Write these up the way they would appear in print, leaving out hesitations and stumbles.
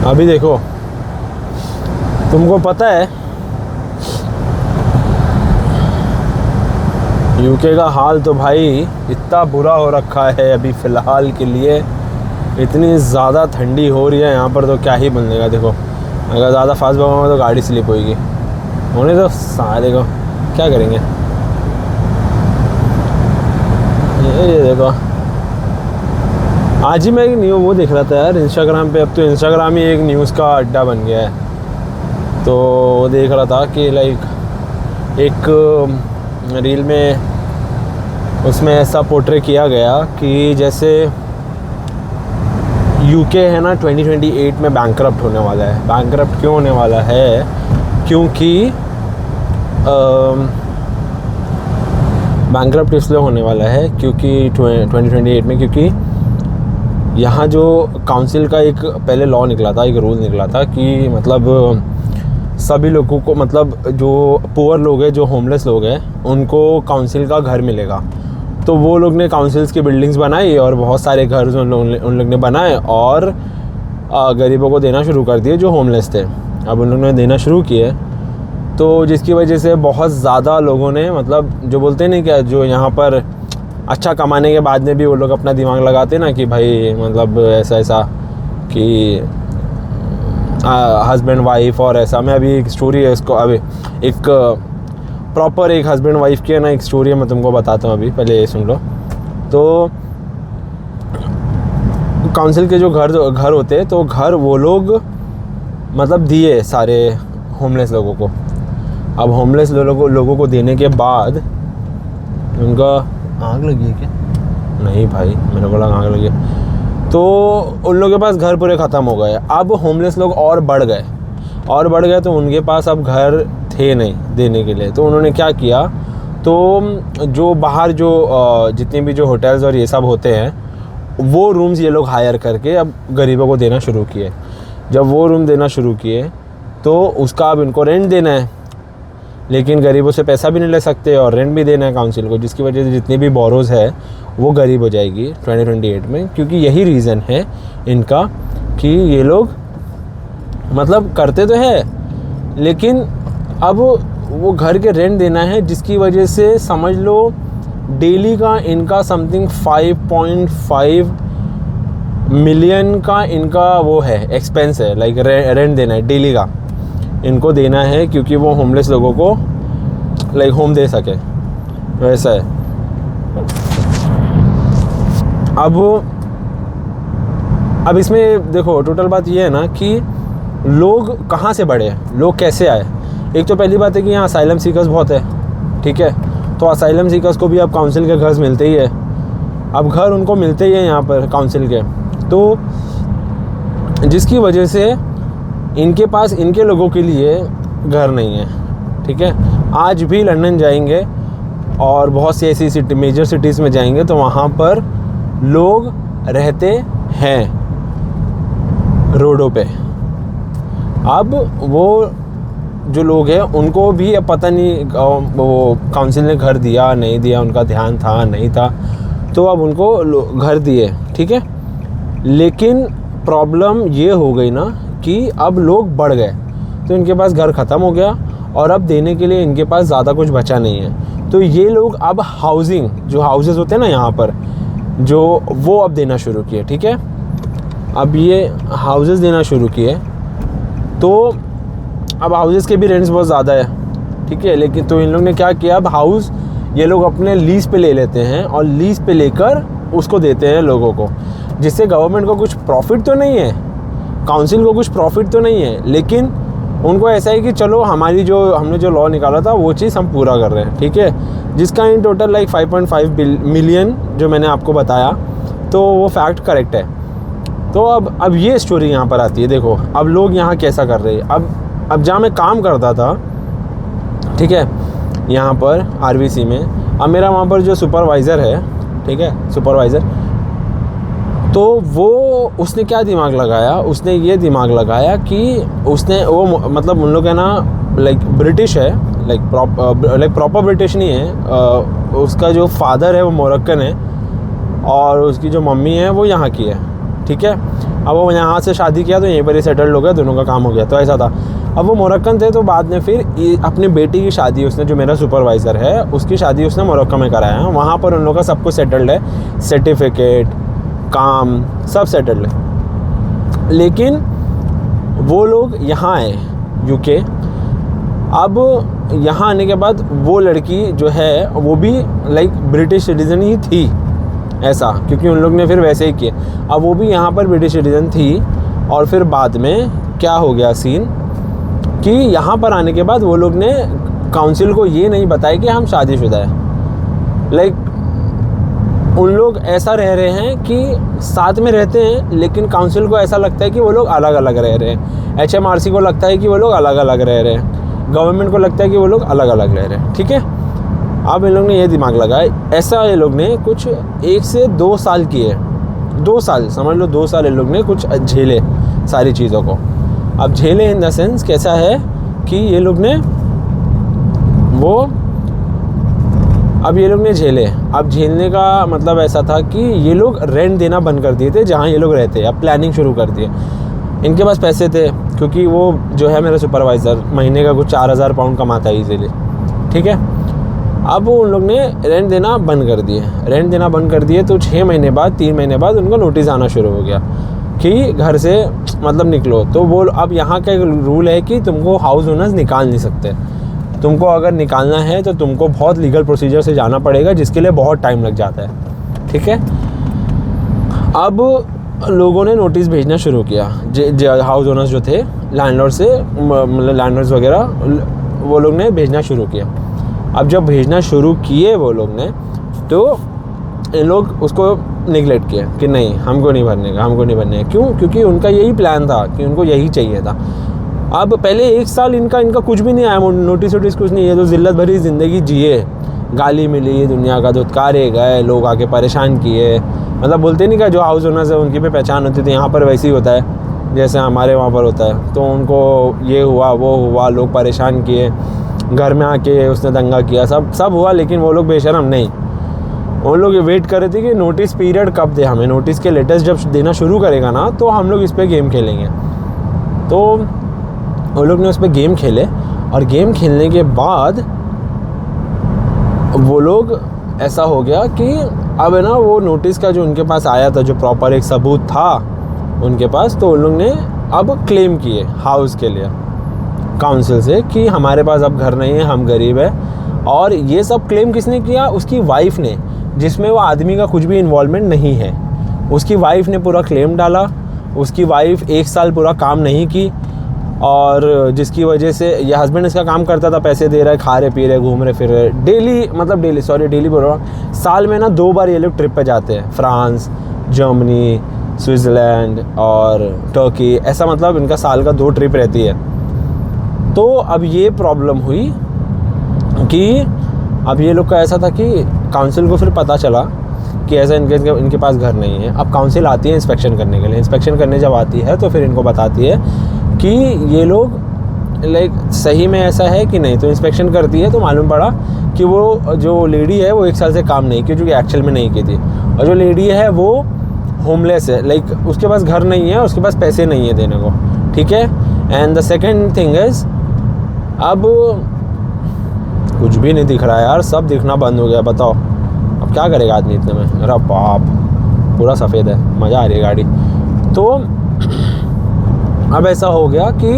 अभी देखो, तुमको पता है यूके का हाल तो भाई इतना बुरा हो रखा है अभी फ़िलहाल के लिए। इतनी ज़्यादा ठंडी हो रही है यहाँ पर, तो क्या ही बनेगा। देखो अगर ज़्यादा फास्ट भागूंगा तो गाड़ी स्लिप होएगी। होने तो सारे को क्या करेंगे। ये देखो, आज ही मैं एक न्यूज़ वो देख रहा था यार इंस्टाग्राम पे। अब तो इंस्टाग्राम ही एक न्यूज़ का अड्डा बन गया है। तो वो देख रहा था कि लाइक एक रील में उसमें ऐसा पोर्ट्रे किया गया कि जैसे यूके है ना 2028 में बैंकरप्ट होने वाला है। बैंकरप्ट क्यों होने वाला है? क्योंकि बैंकरप्ट इसलिए होने वाला है क्योंकि 2028 में, क्योंकि यहाँ जो काउंसिल का एक पहले लॉ निकला था, एक रूल निकला था कि मतलब सभी लोगों को, मतलब जो पुअर लोग हैं, जो होमलेस लोग हैं, उनको काउंसिल का घर मिलेगा। तो वो लोग ने काउंसिल्स की बिल्डिंग्स बनाई और बहुत सारे घर उन लोग ने बनाए और गरीबों को देना शुरू कर दिए जो होमलेस थे। अब उन लोगों ने देना शुरू किए, तो जिसकी वजह से बहुत ज़्यादा लोगों ने, मतलब जो बोलते नहीं क्या, जो यहाँ पर अच्छा कमाने के बाद में भी वो लोग अपना दिमाग लगाते ना कि भाई मतलब ऐसा कि हस्बैंड वाइफ और ऐसा। मैं अभी एक स्टोरी है इसको, अभी एक प्रॉपर एक हस्बैंड वाइफ की है ना एक स्टोरी है, मैं तुमको बताता हूँ। अभी पहले ये सुन लो। तो काउंसिल के जो घर होते हैं, तो घर वो लोग मतलब दिए सारे होमलेस लोगों को। अब होमलेस लोगों को देने के बाद उनका आग लगी है क्या? नहीं भाई, मेरे को लगा आग लगी है। तो उन लोगों के पास घर पूरे ख़त्म हो गए। अब होमलेस लोग और बढ़ गए तो उनके पास अब घर थे नहीं देने के लिए। तो उन्होंने क्या किया, तो जो बाहर जो जितने भी जो होटल्स और ये सब होते हैं, वो रूम्स ये लोग हायर करके अब गरीबों को देना शुरू किए। जब वो रूम देना शुरू किए तो उसका अब इनको रेंट देना है, लेकिन गरीबों से पैसा भी नहीं ले सकते और रेंट भी देना है काउंसिल को, जिसकी वजह से जितनी भी बोरोज़ है वो गरीब हो जाएगी 2028 में। क्योंकि यही रीज़न है इनका कि ये लोग मतलब करते तो है, लेकिन अब वो घर के रेंट देना है, जिसकी वजह से समझ लो डेली का इनका समथिंग 5.5 मिलियन का इनका वो है एक्सपेंस है। लाइक रेंट देना है डेली का इनको देना है, क्योंकि वो होमलेस लोगों को लाइक होम दे सके, वैसा है। अब इसमें देखो टोटल बात ये है ना कि लोग कहाँ से बढ़े, लोग कैसे आए। एक तो पहली बात है कि यहाँ असाइलम सीकर्स बहुत है, ठीक है। तो असाइलम सीकर्स को भी अब काउंसिल के घर मिलते ही है। अब घर उनको मिलते ही है यहाँ पर काउंसिल के, तो जिसकी वजह से इनके पास इनके लोगों के लिए घर नहीं है, ठीक है। आज भी लंदन जाएंगे और बहुत सी ऐसी मेजर सिटीज़ में जाएंगे तो वहाँ पर लोग रहते हैं रोडों पे। अब वो जो लोग हैं उनको भी अब पता नहीं वो काउंसिल ने घर दिया नहीं दिया, उनका ध्यान था नहीं था, तो अब उनको घर दिए, ठीक है। लेकिन प्रॉब्लम ये हो गई ना कि अब लोग बढ़ गए, तो इनके पास घर ख़त्म हो गया और अब देने के लिए इनके पास ज़्यादा कुछ बचा नहीं है। तो ये लोग अब हाउसिंग, जो हाउसेस होते हैं ना यहाँ पर, जो वो अब देना शुरू किए, ठीक है। अब ये हाउसेस देना शुरू किए, तो अब हाउसेस के भी रेंट्स बहुत ज़्यादा है, ठीक है। लेकिन तो इन लोग ने क्या किया, अब हाउस ये लोग अपने लीज़ पे ले लेते हैं और लीज़ पे लेकर उसको देते हैं लोगों को, जिससे गवर्नमेंट को कुछ प्रॉफिट तो नहीं है, काउंसिल को कुछ प्रॉफिट तो नहीं है, लेकिन उनको ऐसा है कि चलो हमने जो लॉ निकाला था वो चीज़ हम पूरा कर रहे हैं, ठीक है। जिसका इन टोटल लाइक 5.5 मिलियन जो मैंने आपको बताया, तो वो फैक्ट करेक्ट है। तो अब ये स्टोरी यहाँ पर आती है। देखो अब लोग यहाँ कैसा कर रहे हैं। अब जहाँ मैं काम करता था, ठीक है, यहाँ पर आरवीसी में, अब मेरा वहाँ पर जो सुपरवाइज़र है, ठीक है, सुपरवाइज़र, तो उसने क्या दिमाग लगाया, उसने ये दिमाग लगाया कि उसने वो मतलब उन लोग है ना लाइक ब्रिटिश है, लाइक प्रॉपर ब्रिटिश नहीं है। उसका जो फादर है वो मोरक्कन है और उसकी जो मम्मी है वो यहाँ की है, ठीक है। अब वो यहाँ से शादी किया तो यहीं पर ही सेटल्ड हो गया, दोनों का काम हो गया, तो ऐसा था। अब वो मोरक्कन थे, तो बाद में फिर अपनी बेटी की शादी उसने, जो मेरा सुपरवाइज़र है उसकी शादी उसने मोरक्को में कराया है। वहाँ पर उन लोगों का सब कुछ सेटल्ड है, सर्टिफिकेट, काम, सब सेटल्ड है। लेकिन वो लोग यहाँ आए यूके। अब यहाँ आने के बाद वो लड़की जो है वो भी लाइक ब्रिटिश सिटीज़न ही थी, ऐसा, क्योंकि उन लोग ने फिर वैसे ही किए। अब वो भी यहाँ पर ब्रिटिश सिटीज़न थी, और फिर बाद में क्या हो गया सीन कि यहाँ पर आने के बाद वो लोग ने काउंसिल को ये नहीं बताया कि हम शादीशुदा है। लाइक उन लोग ऐसा रह रहे हैं कि साथ में रहते हैं, लेकिन काउंसिल को ऐसा लगता है कि वो लोग अलग अलग रह रहे हैं, HMRC को लगता है कि वो लोग अलग अलग रह रहे हैं, गवर्नमेंट को लगता है कि वो लोग अलग अलग रह रहे हैं, ठीक है। अब इन लोग ने ये दिमाग लगाया, ऐसा ये लोग ने कुछ 1 से 2 साल किए, 2 साल समझ लो, 2 साल इन लोग ने कुछ झेले सारी चीज़ों को। अब झेले इन द सेंस कैसा है कि ये लोग ने वो, अब ये लोग ने झेले। अब झेलने का मतलब ऐसा था कि ये लोग रेंट देना बंद कर दिए थे जहाँ ये लोग रहते। अब प्लानिंग शुरू कर दिए। इनके पास पैसे थे, क्योंकि वो जो है मेरा सुपरवाइज़र महीने का कुछ 4000 पाउंड कमाता है इजीली, ठीक है। अब उन लोग ने रेंट देना बंद कर दिए। रेंट देना बंद कर दिए तो 6 महीने बाद, 3 महीने बाद उनको नोटिस आना शुरू हो गया कि घर से मतलब निकलो। तो वो अब यहाँ का एक रूल है कि तुमको हाउस ओनर्स निकाल नहीं सकते। तुमको अगर निकालना है तो तुमको बहुत लीगल प्रोसीजर से जाना पड़ेगा, जिसके लिए बहुत टाइम लग जाता है, ठीक है। अब लोगों ने नोटिस भेजना शुरू किया, हाउस ओनर्स जो थे, लैंडलॉर्ड से, मतलब लैंडलॉर्ड्स वगैरह, वो लोग ने भेजना शुरू किया। अब जब भेजना शुरू किए वो लोग ने, तो इन लोग उसको निगलेक्ट किया कि नहीं, हमको नहीं भरने का, हमको नहीं भरने का। क्यों? क्योंकि उनका यही प्लान था कि उनको यही चाहिए था। अब पहले 1 साल इनका कुछ भी नहीं आया, नोटिस वोटिस कुछ नहीं है, तो जिल्लत भरी ज़िंदगी जिए, गाली मिली, दुनिया का धुतकारे गए, लोग आके परेशान किए। मतलब बोलते नहीं क्या, जो हाउस ओनर्स है उनकी पे पहचान होती थी, यहाँ पर वैसे ही होता है जैसे हमारे वहाँ पर होता है। तो उनको ये हुआ वो हुआ, लोग परेशान किए, घर में आके उसने दंगा किया, सब हुआ। लेकिन वो लोग बेशरम नहीं, वो लोग वेट कर रहे थे कि नोटिस पीरियड कब दे हमें, नोटिस के लेटेस्ट जब देना शुरू करेगा ना तो हम लोग इस पर गेम खेलेंगे। तो वो लोग ने उस पर गेम खेले, और गेम खेलने के बाद वो लोग, ऐसा हो गया कि अब है ना, वो नोटिस का जो उनके पास आया था, जो प्रॉपर एक सबूत था उनके पास, तो उन लोग ने अब क्लेम किए हाउस के लिए काउंसिल से कि हमारे पास अब घर नहीं है, हम गरीब है। और ये सब क्लेम किसने किया? उसकी वाइफ ने, जिसमें वो आदमी का कुछ भी इन्वॉल्वमेंट नहीं है। उसकी वाइफ ने पूरा क्लेम डाला। उसकी वाइफ 1 साल पूरा काम नहीं की, और जिसकी वजह से ये हस्बैंड इसका काम करता था, पैसे दे रहा है, खा रहे पी रहे, घूम रहे फिर रहे, डेली बोल रहा हूँ, साल में ना 2 बार ये लोग ट्रिप पे जाते हैं, फ्रांस, जर्मनी, स्विट्ज़रलैंड और टर्की, ऐसा मतलब इनका साल का 2 ट्रिप रहती है। तो अब ये प्रॉब्लम हुई कि अब ये लोग का ऐसा था कि काउंसिल को फिर पता चला कि ऐसा इनके पास घर नहीं है। अब काउंसिल आती है इंस्पेक्शन करने के लिए। इंस्पेक्शन करने जब आती है तो फिर इनको बताती है कि ये लोग लाइक सही में ऐसा है कि नहीं। तो इंस्पेक्शन करती है तो मालूम पड़ा कि वो जो लेडी है वो 1 साल से काम नहीं की, जो कि एक्चुअल में नहीं की थी। और जो लेडी है वो होमलेस है, लाइक उसके पास घर नहीं है, उसके पास पैसे नहीं है देने को, ठीक है। And the second thing is, अब कुछ भी नहीं दिख रहा है यार, सब दिखना बंद हो गया। बताओ अब क्या करेगा आदमी इतने में? मेरा बाप, पूरा सफ़ेद है, मज़ा आ रही है गाड़ी। तो अब ऐसा हो गया कि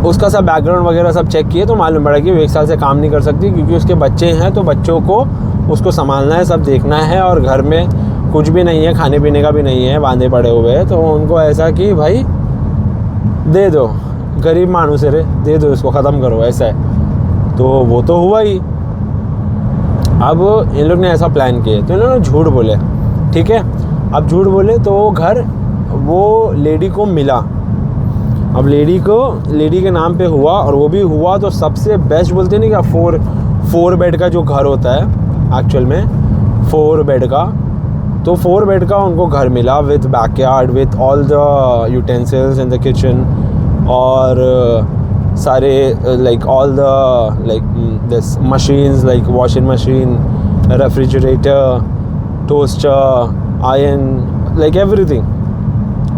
उसका सब बैकग्राउंड वगैरह सब चेक किए तो मालूम पड़ा कि वो 1 साल से काम नहीं कर सकती, क्योंकि उसके बच्चे हैं, तो बच्चों को उसको संभालना है, सब देखना है, और घर में कुछ भी नहीं है, खाने पीने का भी नहीं है, बांधे पड़े हुए हैं। तो उनको ऐसा कि भाई दे दो, गरीब मानुस है रे, दे दो इसको, ख़त्म करो, ऐसा है। तो वो तो हुआ ही। अब इन लोग ने ऐसा प्लान किया, तो इन लोगों ने झूठ बोले, ठीक है। अब झूठ बोले तो वो घर वो लेडी को मिला। अब लेडी के नाम पे हुआ, और वो भी हुआ तो सबसे बेस्ट बोलते नहीं क्या, 4 बेड का जो घर होता है एक्चुअल में, 4 बेड का, तो 4 बेड का उनको घर मिला with backyard, with all the utensils in the kitchen, और सारे like all the like this machines, like washing machine, refrigerator, toaster, iron, like everything,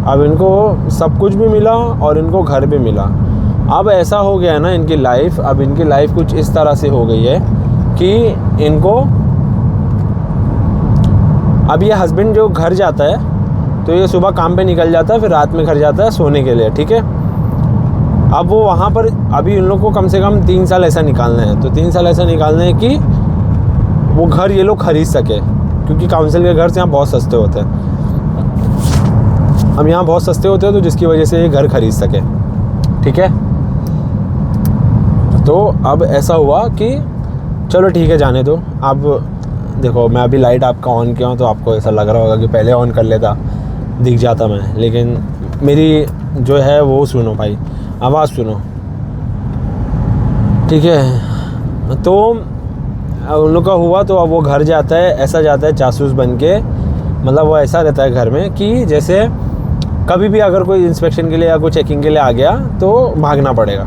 अब इनको सब कुछ भी मिला और इनको घर भी मिला। अब ऐसा हो गया है ना इनकी लाइफ, अब इनकी लाइफ कुछ इस तरह से हो गई है कि इनको, अब ये हस्बैंड जो घर जाता है तो ये सुबह काम पे निकल जाता है, फिर रात में घर जाता है सोने के लिए, ठीक है। अब वो वहाँ पर अभी उन लोग को कम से कम 3 साल ऐसा निकालना है, तो 3 साल ऐसा निकालना है कि वो घर ये लोग खरीद सके, क्योंकि काउंसिल के घर से यहाँ बहुत सस्ते होते हैं। अब यहाँ बहुत सस्ते होते हैं तो जिसकी वजह से ये घर खरीद सके, ठीक है। तो अब ऐसा हुआ कि चलो ठीक है जाने दो। अब देखो मैं अभी लाइट आपका ऑन किया हूँ तो आपको ऐसा लग रहा होगा कि पहले ऑन कर लेता, दिख जाता मैं, लेकिन मेरी जो है वो सुनो भाई, आवाज़ सुनो, ठीक है। तो उन लोग का हुआ तो अब वो घर जाता है, ऐसा जाता है जासूस बन के, मतलब वो ऐसा रहता है घर में कि जैसे कभी भी अगर कोई इंस्पेक्शन के लिए या कोई चेकिंग के लिए आ गया तो भागना पड़ेगा।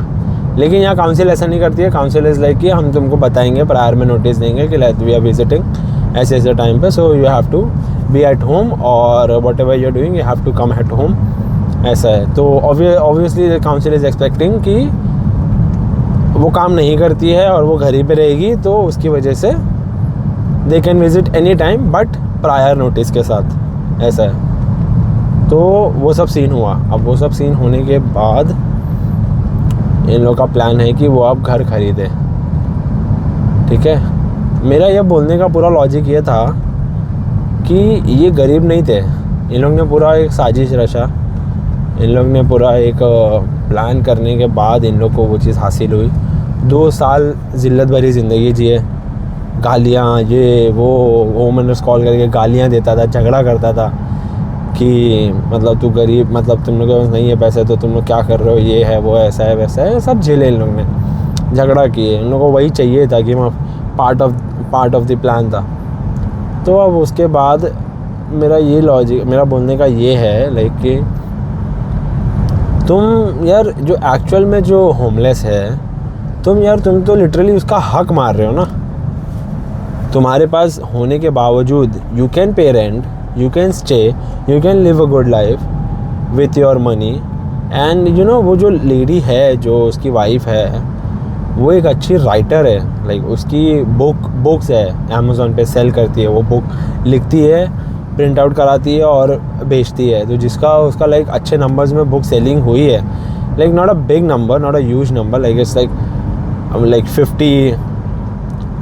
लेकिन यहाँ काउंसिल ऐसा नहीं करती है। काउंसिल इज़ लाइक कि हम तुमको बताएंगे, प्रायर में नोटिस देंगे कि वी आर विजिटिंग ऐसे ऐसे टाइम पे, so you have to be at home और whatever you are doing you have to come at home, ऐसा है। तो ऑब्वियसली काउंसिल इज़ एक्सपेक्टिंग कि वो काम नहीं करती है और वो घर ही पे रहेगी, तो उसकी वजह से they can visit any time but prior notice के साथ, ऐसा है। तो वो सब सीन हुआ। अब वो सब सीन होने के बाद इन लोगों का प्लान है कि वो अब घर खरीदे, ठीक है। मेरा ये बोलने का पूरा लॉजिक ये था कि ये गरीब नहीं थे, इन लोग ने पूरा एक साजिश रचा, इन लोग ने पूरा एक प्लान करने के बाद इन लोग को वो चीज़ हासिल हुई। 2 साल ज़िल्लत भरी ज़िंदगी जिए, गालियाँ ये वो मैंने कॉल करके गालियाँ देता था, झगड़ा करता था कि मतलब तू गरीब, मतलब तुम लोग के पास नहीं है पैसे तो तुम लोग क्या कर रहे हो, ये है वो ऐसा है वैसा है, सब झेले इन लोग ने, झगड़ा किए। इन लोगों को वही चाहिए था कि मैं पार्ट ऑफ द प्लान था। तो अब उसके बाद मेरा ये लॉजिक, मेरा बोलने का ये है लाइक कि तुम यार जो एक्चुअल में जो होमलेस है, तुम तो लिटरली उसका हक मार रहे हो ना। तुम्हारे पास होने के बावजूद you can pay rent, you can stay, you can live a good life with your money and you know वो जो लेडी है जो उसकी वाइफ है वो एक अच्छी राइटर है, लाइक उसकी बुक्स है अमेज़ॉन पे सेल करती है, वो बुक लिखती है, प्रिंट आउट कराती है और बेचती है, तो जिसका उसका लाइक अच्छे नंबर्स में बुक सेलिंग हुई है, like not a big number, not a huge number, like it's like 50,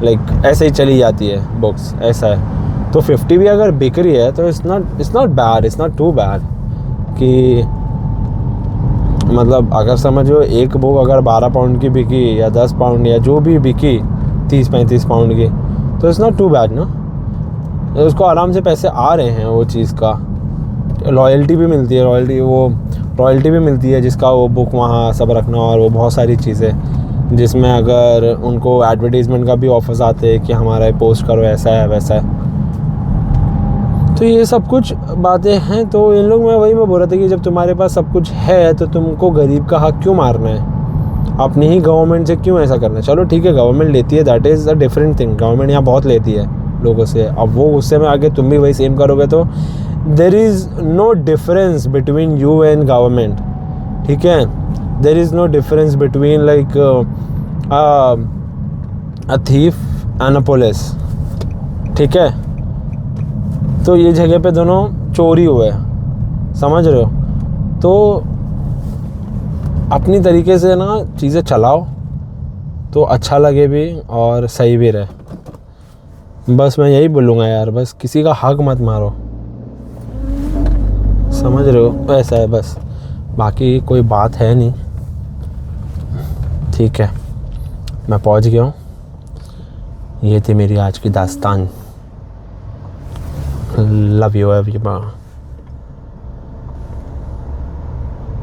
like ऐसे ही चली जाती है बुक्स, ऐसा है। तो 50 भी अगर बिक रही है तो it's not bad, it's not too bad कि मतलब अगर समझो एक बुक अगर 12 पाउंड की बिकी या 10 पाउंड या जो भी बिकी 30-35 पाउंड की, तो इट्स नॉट टू बैड ना, उसको आराम से पैसे आ रहे हैं, वो चीज़ का रॉयल्टी भी मिलती है, रॉयल्टी भी मिलती है जिसका वो बुक वहाँ सब रखना, और वो बहुत सारी चीज़ें जिसमें अगर उनको एडवर्टीज़मेंट का भी ऑफर्स आते हैं कि हमारा पोस्ट करो, ऐसा है वैसा है। तो ये सब कुछ बातें हैं। तो इन लोग में वही मैं बोल रहा था कि जब तुम्हारे पास सब कुछ है तो तुमको गरीब का हक क्यों मारना है, अपनी ही गवर्नमेंट से क्यों ऐसा करना है। चलो ठीक है गवर्नमेंट लेती है, that is a different thing, government यहाँ बहुत लेती है लोगों से, अब वो गुस्से में आके तुम भी वही सेम करोगे तो there is no difference between you and government, ठीक है। There is no difference between like a thief and a police, ठीक है। तो ये जगह पे दोनों चोरी हुए, समझ रहे हो। तो अपनी तरीके से ना चीज़ें चलाओ तो अच्छा लगे भी और सही भी रहे। बस मैं यही बोलूँगा यार, बस किसी का हक मत मारो, समझ रहे हो, ऐसा है बस, बाकी कोई बात है नहीं, ठीक है। मैं पहुँच गया हूँ, ये थी मेरी आज की दास्तान। Love you everyone.